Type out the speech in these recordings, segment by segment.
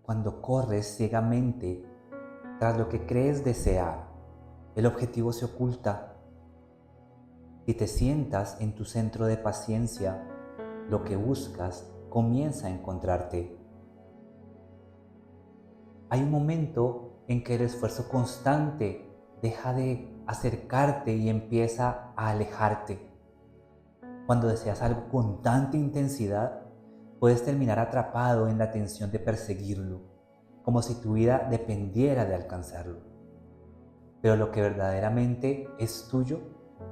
cuando corres ciegamente tras lo que crees desear, el objetivo se oculta. Si te sientas en tu centro de paciencia, lo que buscas comienza a encontrarte. Hay un momento en que el esfuerzo constante deja de acercarte y empieza a alejarte. Cuando deseas algo con tanta intensidad, puedes terminar atrapado en la tensión de perseguirlo, como si tu vida dependiera de alcanzarlo. Pero lo que verdaderamente es tuyo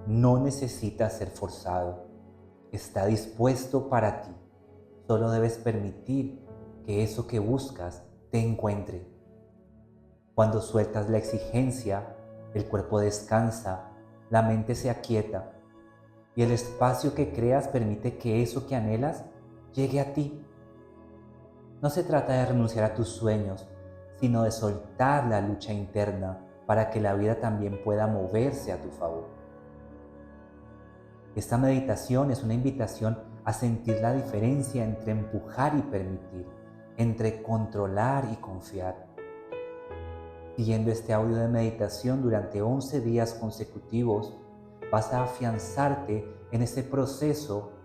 no necesita ser forzado. Está dispuesto para ti. Solo debes permitir que eso que buscas te encuentre. Cuando sueltas la exigencia, el cuerpo descansa, la mente se aquieta y el espacio que creas permite que eso que anhelas llegue a ti. No se trata de renunciar a tus sueños, sino de soltar la lucha interna para que la vida también pueda moverse a tu favor. Esta meditación es una invitación a sentir la diferencia entre empujar y permitir, entre controlar y confiar. Siguiendo este audio de meditación durante 11 días consecutivos, vas a afianzarte en ese proceso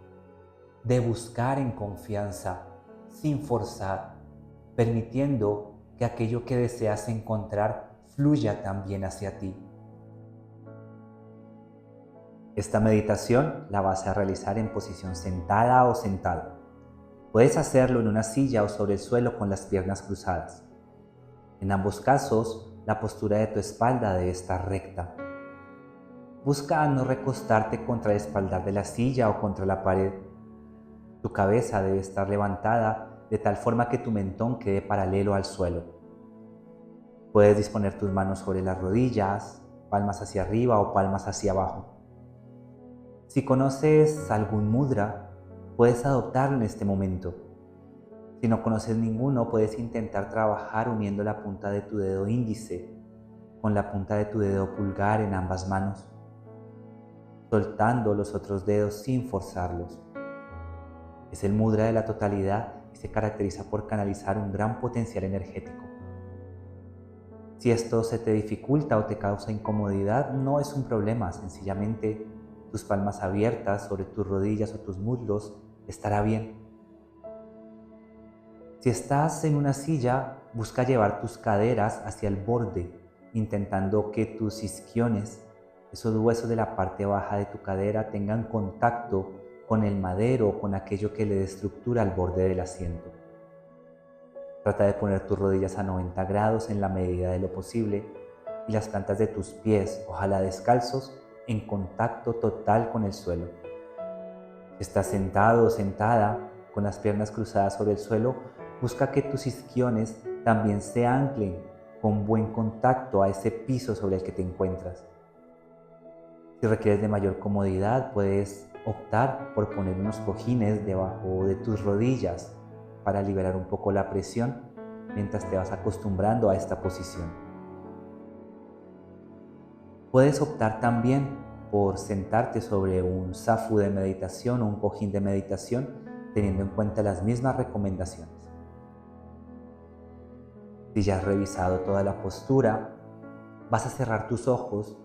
de buscar en confianza, sin forzar, permitiendo que aquello que deseas encontrar fluya también hacia ti. Esta meditación la vas a realizar en posición sentada o sentado. Puedes hacerlo en una silla o sobre el suelo con las piernas cruzadas. En ambos casos, la postura de tu espalda debe estar recta. Busca no recostarte contra el espaldar de la silla o contra la pared. Tu cabeza debe estar levantada de tal forma que tu mentón quede paralelo al suelo. Puedes disponer tus manos sobre las rodillas, palmas hacia arriba o palmas hacia abajo. Si conoces algún mudra, puedes adoptarlo en este momento. Si no conoces ninguno, puedes intentar trabajar uniendo la punta de tu dedo índice con la punta de tu dedo pulgar en ambas manos, soltando los otros dedos sin forzarlos. Es el mudra de la totalidad y se caracteriza por canalizar un gran potencial energético. Si esto se te dificulta o te causa incomodidad, no es un problema, sencillamente tus palmas abiertas sobre tus rodillas o tus muslos estará bien. Si estás en una silla, busca llevar tus caderas hacia el borde, intentando que tus isquiones, esos huesos de la parte baja de tu cadera, tengan contacto con el madero o con aquello que le dé estructura al borde del asiento. Trata de poner tus rodillas a 90 grados en la medida de lo posible y las plantas de tus pies, ojalá descalzos, en contacto total con el suelo. Si estás sentado o sentada con las piernas cruzadas sobre el suelo, busca que tus isquiones también se anclen con buen contacto a ese piso sobre el que te encuentras. Si requieres de mayor comodidad, puedes optar por poner unos cojines debajo de tus rodillas para liberar un poco la presión mientras te vas acostumbrando a esta posición. Puedes optar también por sentarte sobre un zafu de meditación o un cojín de meditación, teniendo en cuenta las mismas recomendaciones. Si ya has revisado toda la postura, vas a cerrar tus ojos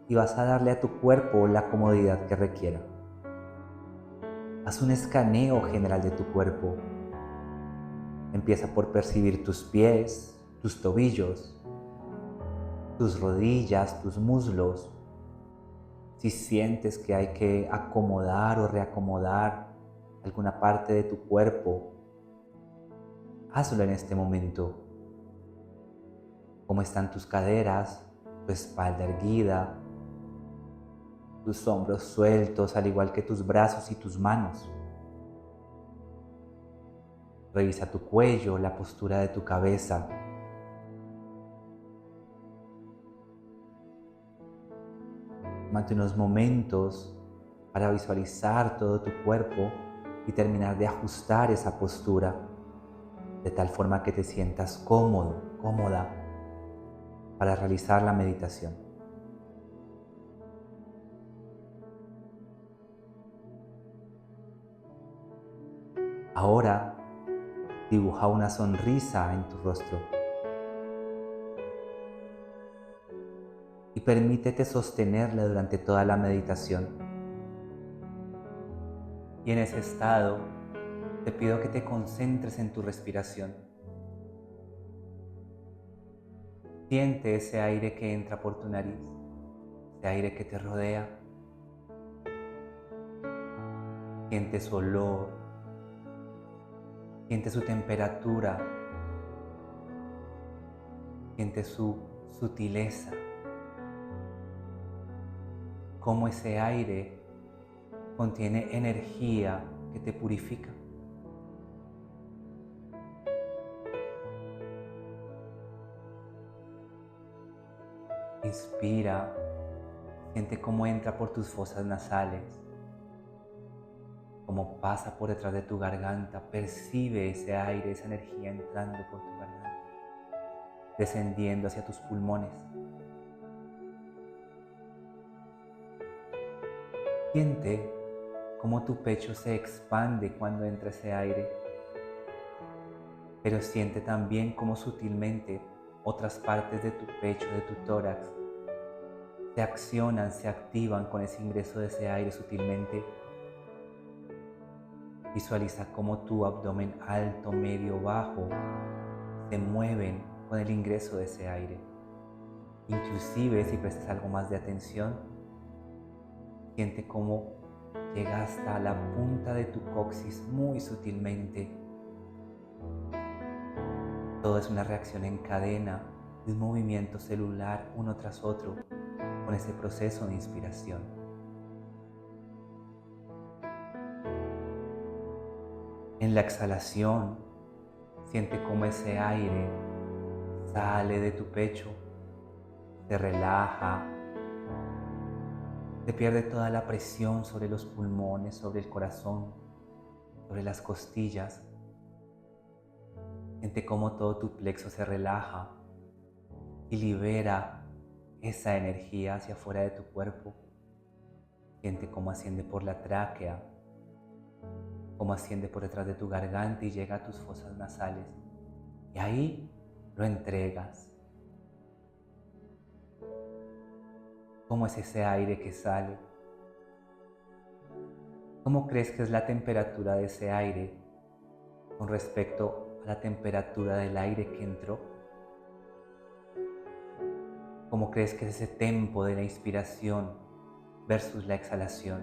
y vas a darle a tu cuerpo la comodidad que requiera. Haz un escaneo general de tu cuerpo. Empieza por percibir tus pies, tus tobillos, tus rodillas, tus muslos. Si sientes que hay que acomodar o reacomodar alguna parte de tu cuerpo, hazlo en este momento. ¿Cómo están tus caderas, tu espalda erguida, tus hombros sueltos, al igual que tus brazos y tus manos? Revisa tu cuello, la postura de tu cabeza. Tómate unos momentos para visualizar todo tu cuerpo y terminar de ajustar esa postura de tal forma que te sientas cómodo, cómoda para realizar la meditación. Ahora, Dibuja una sonrisa en tu rostro y permítete sostenerla durante toda la meditación. Y en ese estado te pido que te concentres en tu respiración. Siente ese aire que entra por tu nariz, ese aire que te rodea. Siente su olor, siente su temperatura, siente su sutileza, cómo ese aire contiene energía que te purifica. Inspira, siente cómo entra por tus fosas nasales, cómo pasa por detrás de tu garganta. Percibe ese aire, esa energía entrando por tu garganta, descendiendo hacia tus pulmones. Siente cómo tu pecho se expande cuando entra ese aire, pero siente también cómo sutilmente otras partes de tu pecho, de tu tórax, se accionan, se activan con ese ingreso de ese aire sutilmente. Visualiza cómo tu abdomen alto, medio, bajo se mueven con el ingreso de ese aire. Inclusive si prestas algo más de atención, siente cómo llega hasta la punta de tu coxis muy sutilmente. Todo es una reacción en cadena de un movimiento celular uno tras otro con ese proceso de inspiración. En la exhalación, siente cómo ese aire sale de tu pecho, te relaja, te pierde toda la presión sobre los pulmones, sobre el corazón, sobre las costillas. Siente cómo todo tu plexo se relaja y libera esa energía hacia afuera de tu cuerpo. Siente cómo asciende por la tráquea, cómo asciende por detrás de tu garganta y llega a tus fosas nasales. Y ahí lo entregas. ¿Cómo es ese aire que sale? ¿Cómo crees que es la temperatura de ese aire con respecto a la temperatura del aire que entró? ¿Cómo crees que es ese tempo de la inspiración versus la exhalación?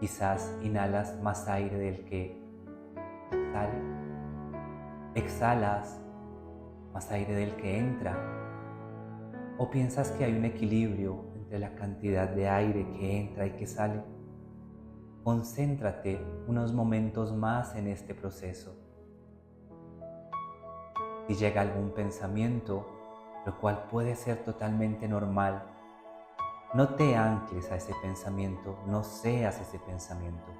Quizás inhalas más aire del que sale. Exhalas más aire del que entra. ¿O piensas que hay un equilibrio entre la cantidad de aire que entra y que sale? Concéntrate unos momentos más en este proceso. Si llega algún pensamiento, lo cual puede ser totalmente normal, no te ancles a ese pensamiento, no seas ese pensamiento.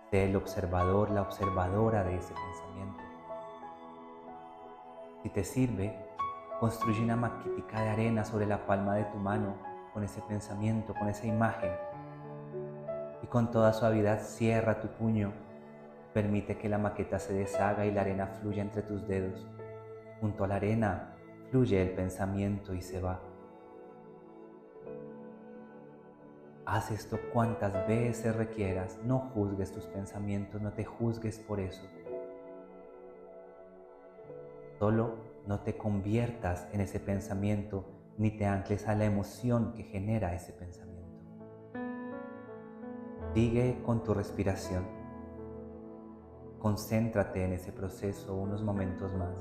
Sé el observador, la observadora de ese pensamiento. Si te sirve, construye una maquetica de arena sobre la palma de tu mano con ese pensamiento, con esa imagen. Y con toda suavidad cierra tu puño. Permite que la maqueta se deshaga y la arena fluya entre tus dedos. Junto a la arena fluye el pensamiento y se va. Haz esto cuantas veces requieras. No juzgues tus pensamientos, no te juzgues por eso. Solo no te conviertas en ese pensamiento ni te ancles a la emoción que genera ese pensamiento. Sigue con tu respiración. Concéntrate en ese proceso unos momentos más.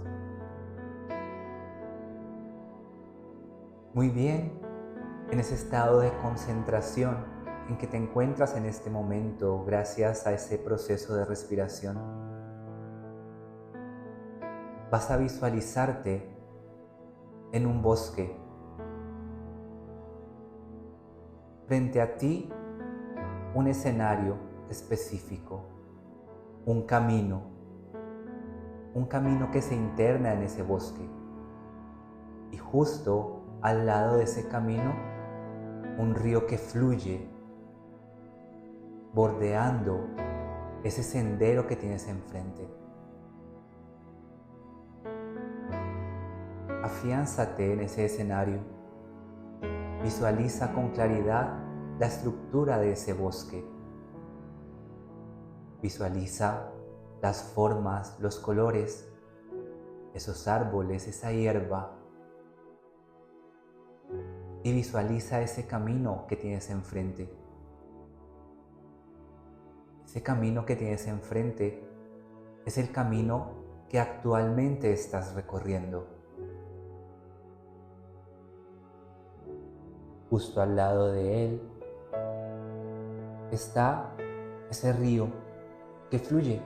Muy bien, en ese estado de concentración en que te encuentras en este momento gracias a ese proceso de respiración, vas a visualizarte en un bosque. Frente a ti, un escenario específico, un camino que se interna en ese bosque. Y justo al lado de ese camino, un río que fluye, bordeando ese sendero que tienes enfrente. afiánzate en ese escenario. Visualiza con claridad la estructura de ese bosque. Visualiza las formas, los colores, esos árboles, esa hierba. Y visualiza ese camino que tienes enfrente. Ese camino que tienes enfrente es el camino que actualmente estás recorriendo. Justo al lado de él está ese río que fluye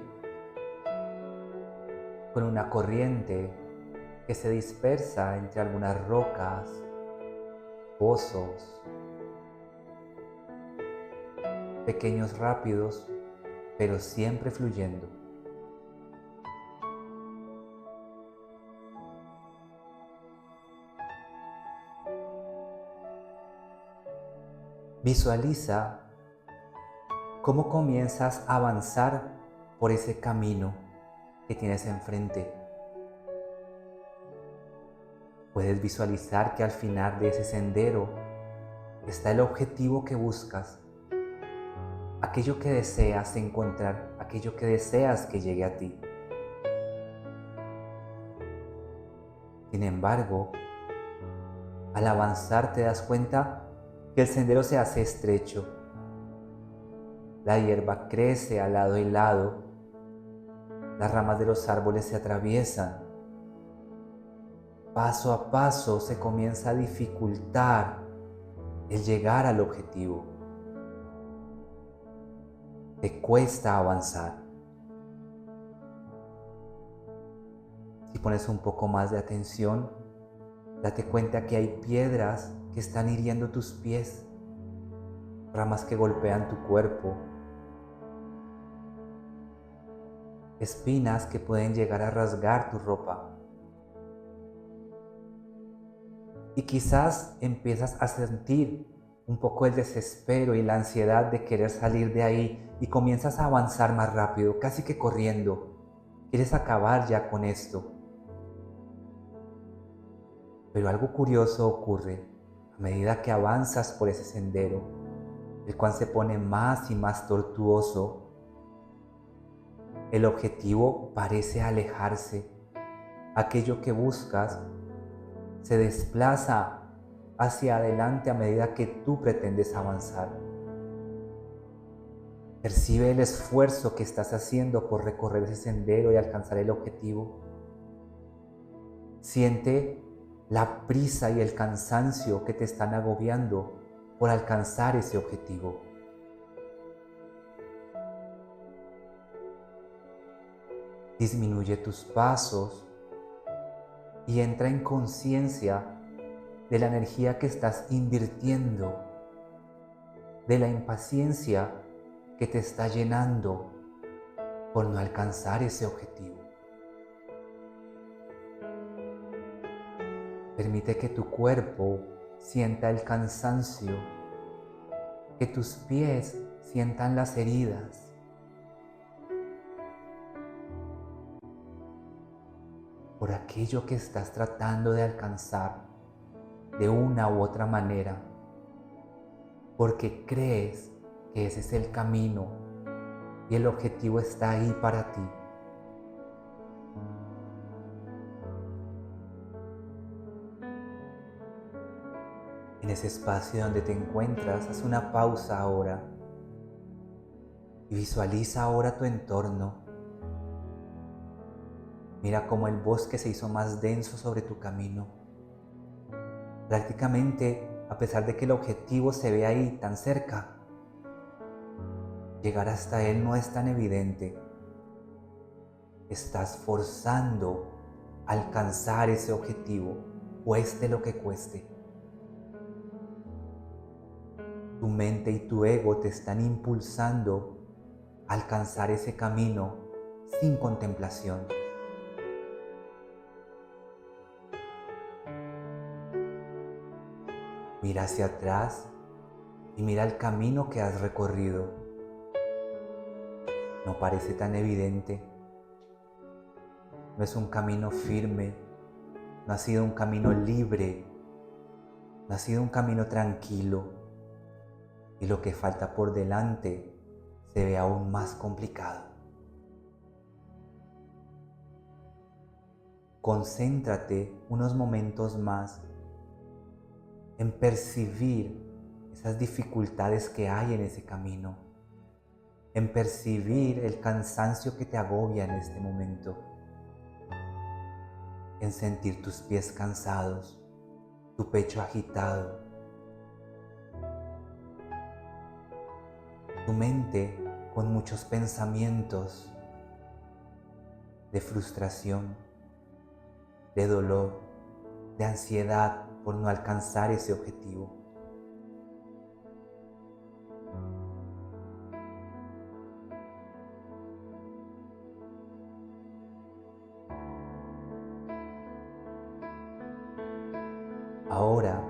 con una corriente que se dispersa entre algunas rocas, pozos, pequeños rápidos, pero siempre fluyendo. Visualiza cómo comienzas a avanzar por ese camino que tienes enfrente. Puedes visualizar que al final de ese sendero está el objetivo que buscas, aquello que deseas encontrar, aquello que deseas que llegue a ti. Sin embargo, al avanzar te das cuenta que el sendero se hace estrecho. La hierba crece a lado y lado, las ramas de los árboles se atraviesan. Paso a paso se comienza a dificultar el llegar al objetivo. Te cuesta avanzar. Si pones un poco más de atención, date cuenta que hay piedras que están hiriendo tus pies, ramas que golpean tu cuerpo, espinas que pueden llegar a rasgar tu ropa. Y quizás empiezas a sentir un poco el desespero y la ansiedad de querer salir de ahí y comienzas a avanzar más rápido, casi que corriendo. Quieres acabar ya con esto. Pero algo curioso ocurre a medida que avanzas por ese sendero, el cual se pone más y más tortuoso. El objetivo parece alejarse. Aquello que buscas se desplaza hacia adelante a medida que tú pretendes avanzar. Percibe el esfuerzo que estás haciendo por recorrer ese sendero y alcanzar el objetivo. Siente la prisa y el cansancio que te están agobiando por alcanzar ese objetivo. Disminuye tus pasos y entra en conciencia de la energía que estás invirtiendo, de la impaciencia que te está llenando por no alcanzar ese objetivo. Permite que tu cuerpo sienta el cansancio, que tus pies sientan las heridas. Por aquello que estás tratando de alcanzar de una u otra manera, porque crees que ese es el camino y el objetivo está ahí para ti. En ese espacio donde te encuentras, haz una pausa ahora y visualiza ahora tu entorno. Mira cómo el bosque se hizo más denso sobre tu camino. Prácticamente, a pesar de que el objetivo se ve ahí tan cerca, llegar hasta él no es tan evidente. Estás forzando a alcanzar ese objetivo, cueste lo que cueste. Tu mente y tu ego te están impulsando a alcanzar ese camino sin contemplación. Mira hacia atrás y mira el camino que has recorrido. No parece tan evidente. No es un camino firme, no ha sido un camino libre, no ha sido un camino tranquilo, y lo que falta por delante se ve aún más complicado. Concéntrate unos momentos más en percibir esas dificultades que hay en ese camino, en percibir el cansancio que te agobia en este momento, en sentir tus pies cansados, tu pecho agitado, tu mente con muchos pensamientos de frustración, de dolor, de ansiedad por no alcanzar ese objetivo. Ahora,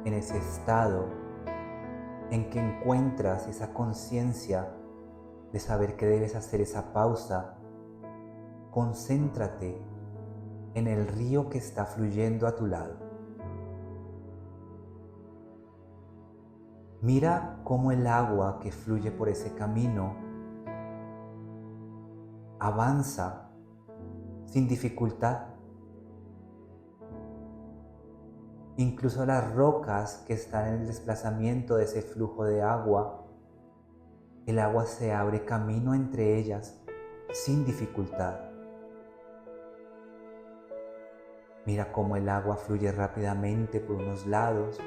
en ese estado en que encuentras esa conciencia de saber que debes hacer esa pausa, concéntrate en el río que está fluyendo a tu lado. Mira cómo el agua que fluye por ese camino avanza sin dificultad. Incluso las rocas que están en el desplazamiento de ese flujo de agua, el agua se abre camino entre ellas sin dificultad. Mira cómo el agua fluye rápidamente por unos lados,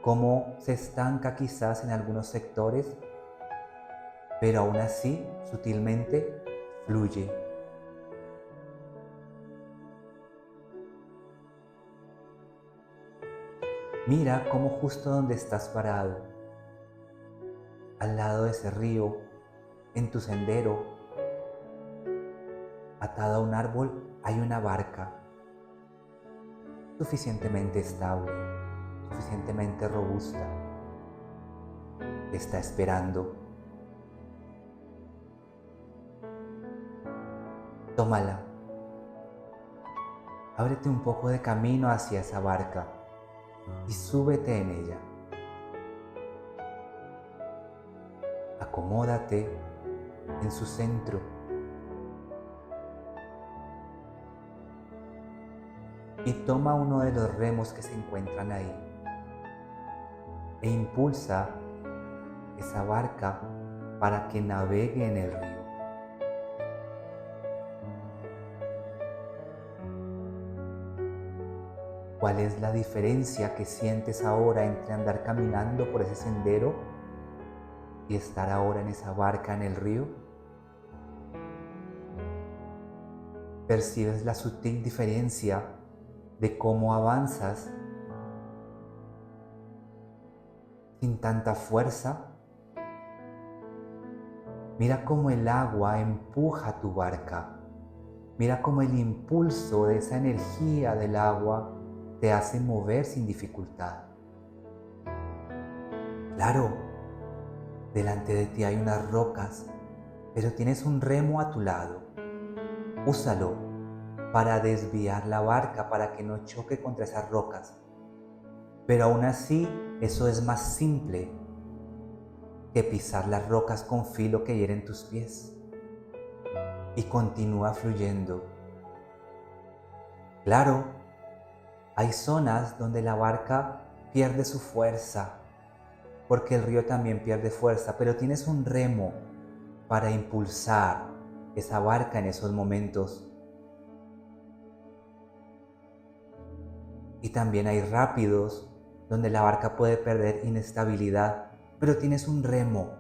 cómo se estanca quizás en algunos sectores, pero aún así, sutilmente, fluye. Mira cómo justo donde estás parado, al lado de ese río, en tu sendero, atada a un árbol, hay una barca suficientemente estable, suficientemente robusta. Te está esperando. Tómala. Ábrete un poco de camino hacia esa barca y súbete en ella. Acomódate en su centro y toma uno de los remos que se encuentran ahí e impulsa esa barca para que navegue en el río. ¿Cuál es la diferencia que sientes ahora entre andar caminando por ese sendero y estar ahora en esa barca en el río? ¿Percibes la sutil diferencia de cómo avanzas sin tanta fuerza? Mira cómo el agua empuja tu barca. Mira cómo el impulso de esa energía del agua te hace mover sin dificultad. Claro, delante de ti hay unas rocas, pero tienes un remo a tu lado. Úsalo para desviar la barca para que no choque contra esas rocas. Pero aún así, eso es más simple que pisar las rocas con filo que hieren tus pies. Y continúa fluyendo. Claro, hay zonas donde la barca pierde su fuerza, porque el río también pierde fuerza, pero tienes un remo para impulsar esa barca en esos momentos. Y también hay rápidos donde la barca puede perder inestabilidad, pero tienes un remo,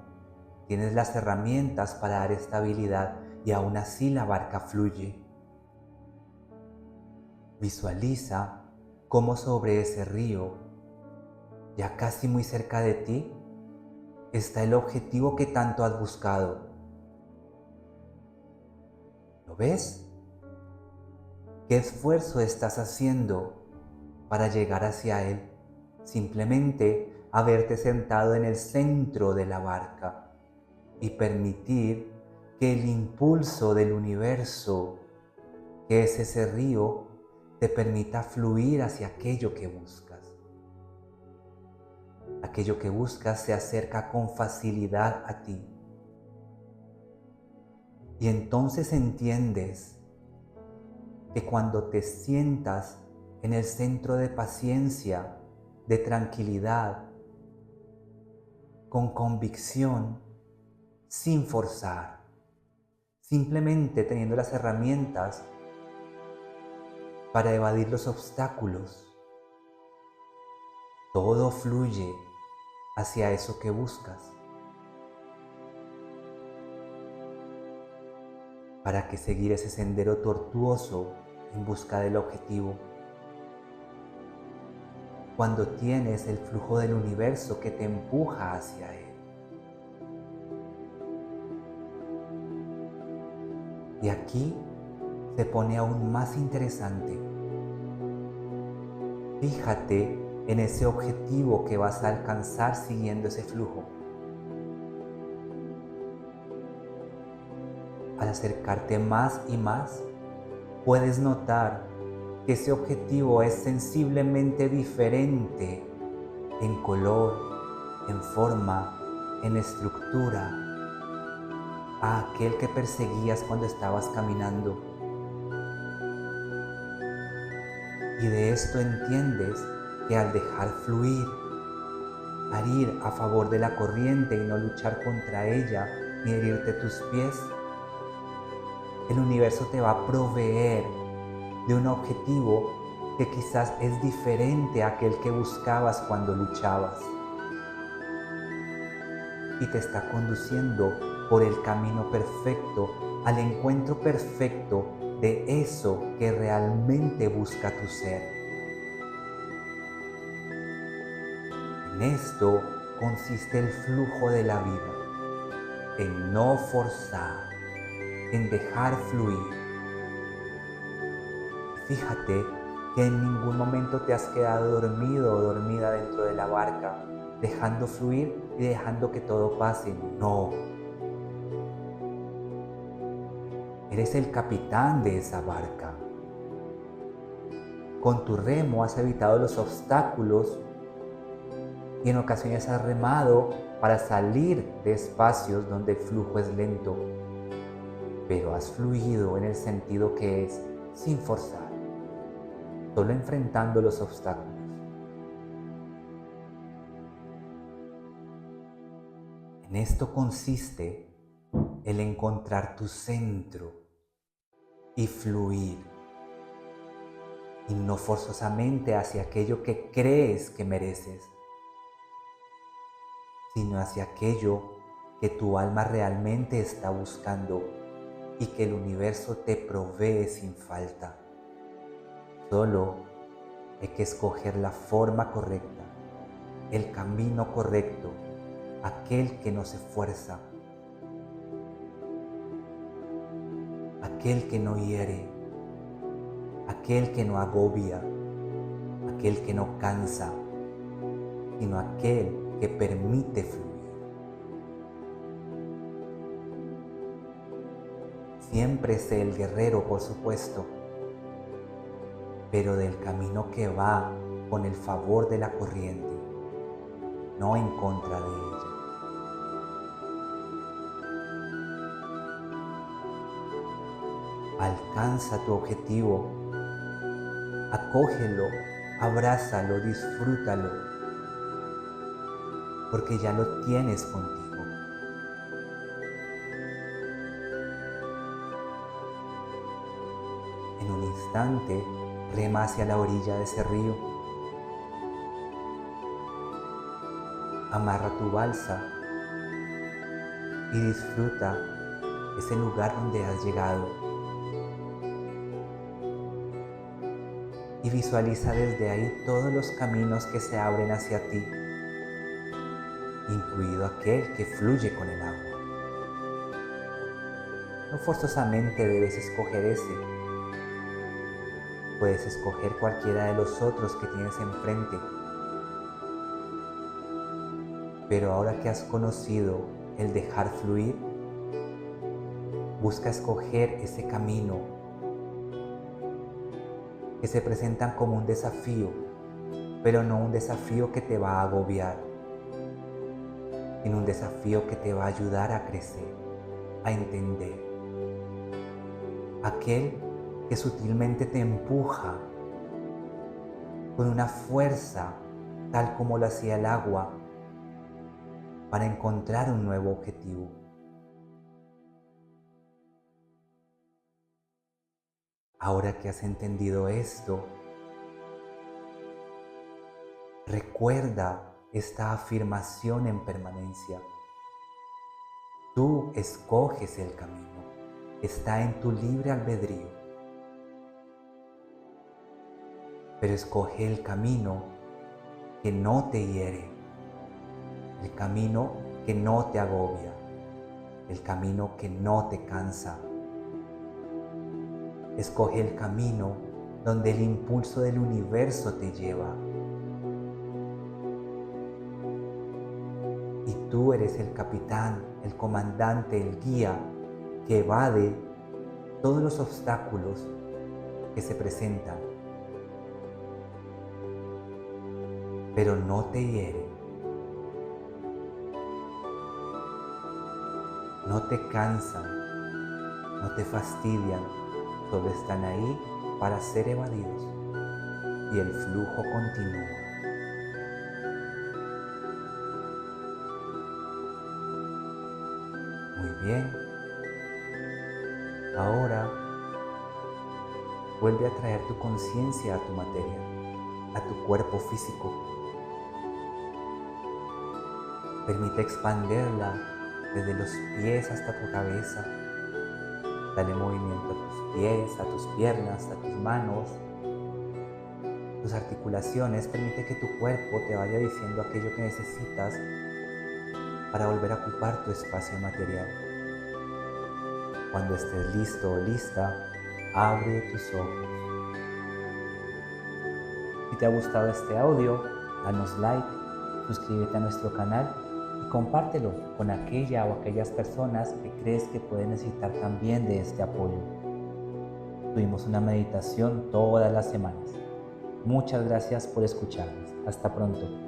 tienes las herramientas para dar estabilidad y aún así la barca fluye. Visualiza cómo sobre ese río, ya casi muy cerca de ti, está el objetivo que tanto has buscado. ¿Lo ves? ¿Qué esfuerzo estás haciendo para llegar hacia él? Simplemente haberte sentado en el centro de la barca y permitir que el impulso del universo, que es ese río, te permita fluir hacia aquello que buscas. Aquello que buscas se acerca con facilidad a ti. Y entonces entiendes que cuando te sientas en el centro de paciencia, de tranquilidad, con convicción, sin forzar, simplemente teniendo las herramientas para evadir los obstáculos, todo fluye hacia eso que buscas. ¿Para qué seguir ese sendero tortuoso en busca del objetivo? Cuando tienes el flujo del universo que te empuja hacia él. Y aquí se pone aún más interesante. Fíjate en ese objetivo que vas a alcanzar siguiendo ese flujo. Al acercarte más y más, puedes notar que ese objetivo es sensiblemente diferente en color, en forma, en estructura a aquel que perseguías cuando estabas caminando. Y de esto entiendes que al dejar fluir, al ir a favor de la corriente y no luchar contra ella ni herirte tus pies, el universo te va a proveer de un objetivo que quizás es diferente a aquel que buscabas cuando luchabas. Y te está conduciendo por el camino perfecto, al encuentro perfecto de eso que realmente busca tu ser. En esto consiste el flujo de la vida, en no forzar, en dejar fluir. Fíjate que en ningún momento te has quedado dormido o dormida dentro de la barca, dejando fluir y dejando que todo pase. No. Eres el capitán de esa barca. Con tu remo has evitado los obstáculos y en ocasiones has remado para salir de espacios donde el flujo es lento. Pero has fluido en el sentido que es sin forzar, solo enfrentando los obstáculos. En esto consiste el encontrar tu centro y fluir, y no forzosamente hacia aquello que crees que mereces, sino hacia aquello que tu alma realmente está buscando y que el universo te provee sin falta. Solo hay que escoger la forma correcta, el camino correcto, aquel que no se fuerza, aquel que no hiere, aquel que no agobia, aquel que no cansa, sino aquel que permite fluir. Siempre sé el guerrero, por supuesto, pero del camino que va con el favor de la corriente, no en contra de ella. Alcanza tu objetivo, acógelo, abrázalo, disfrútalo, porque ya lo tienes contigo. En un instante, rema hacia la orilla de ese río. Amarra tu balsa y disfruta ese lugar donde has llegado. Y visualiza desde ahí todos los caminos que se abren hacia ti, incluido aquel que fluye con el agua. No forzosamente debes escoger ese. Puedes escoger cualquiera de los otros que tienes enfrente. Pero ahora que has conocido el dejar fluir, busca escoger ese camino que se presentan como un desafío, pero no un desafío que te va a agobiar, sino un desafío que te va a ayudar a crecer, a entender. Aquel que sutilmente te empuja con una fuerza tal como lo hacía el agua para encontrar un nuevo objetivo. Ahora que has entendido esto, recuerda esta afirmación en permanencia. Tú escoges el camino, está en tu libre albedrío. Pero escoge el camino que no te hiere, el camino que no te agobia, el camino que no te cansa. Escoge el camino donde el impulso del universo te lleva. Y tú eres el capitán, el comandante, el guía que evade todos los obstáculos que se presentan, pero no te hieren, no te cansan, no te fastidian, solo están ahí para ser evadidos y el flujo continúa. Muy bien. Ahora vuelve a traer tu conciencia a tu materia, a tu cuerpo físico. Permite expanderla desde los pies hasta tu cabeza. Dale movimiento a tus pies, a tus piernas, a tus manos, tus articulaciones. Permite que tu cuerpo te vaya diciendo aquello que necesitas para volver a ocupar tu espacio material. Cuando estés listo o lista, abre tus ojos. Si te ha gustado este audio, danos like, suscríbete a nuestro canal y compártelo con aquella o aquellas personas que crees que pueden necesitar también de este apoyo. Tuvimos una meditación todas las semanas. Muchas gracias por escucharnos. Hasta pronto.